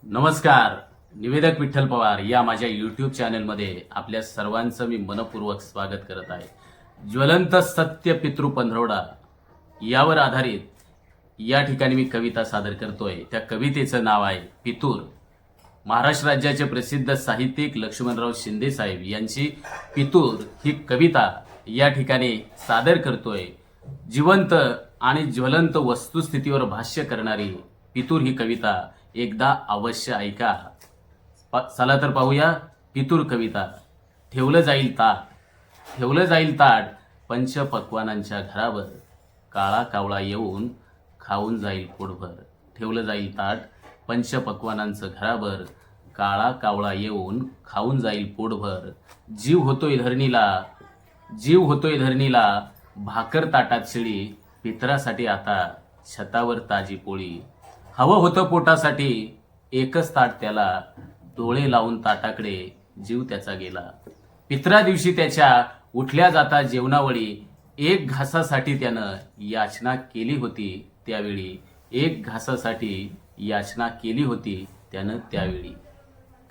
नमस्कार. निवेदक विठ्ठल पवार या माझ्या यूट्यूब चॅनलमध्ये आपल्या सर्वांचं मी मनपूर्वक स्वागत करत आहे. ज्वलंत सत्य पितृ पंधरवडा यावर आधारित या ठिकाणी मी कविता सादर करतोय. त्या कवितेचं नाव आहे पितूर. महाराष्ट्र राज्याचे प्रसिद्ध साहित्यिक लक्ष्मणराव शिंदे साहेब यांची पितूर ही कविता या ठिकाणी सादर करतोय. जिवंत आणि ज्वलंत वस्तुस्थितीवर भाष्य करणारी पितूर ही कविता एकदा अवश्य ऐका. चला तर पाहूया पितूर कविता. ठेवलं जाईल ताट पंचपक्वानांच्या घरावर, काळा कावळा येऊन खाऊन जाईल पोटभर. ठेवलं जाईल ताट पंचपक्वानांचं घरावर, काळा कावळा येऊन खाऊन जाईल पोटभर. जीव होतोय धरणीला भाकर ताटात शिळी, पितरासाठी आता छतावर ताजी पोळी. हवं होतं पोटासाठी एकच ताट त्याला, डोळे लावून ताटाकडे जीव त्याचा गेला. पितरा दिवशी त्याच्या उठल्या जाता जेवणावळी, एक घासासाठी त्यानं याचना केली होती त्यावेळी. एक घासासाठी याचना केली होती त्यानं त्यावेळी.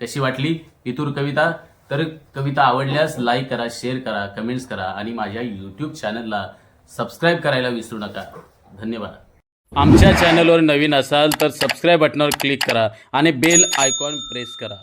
कशी वाटली पितूर कविता? तर कविता आवडल्यास लाईक करा, शेअर करा, कमेंट्स करा आणि माझ्या यूट्यूब चॅनलला सबस्क्राईब करायला विसरू नका. धन्यवाद. आमच्या चॅनलवर नवीन असाल तर सबस्क्राईब बटनावर क्लिक करा आणि बेल आयकॉन प्रेस करा.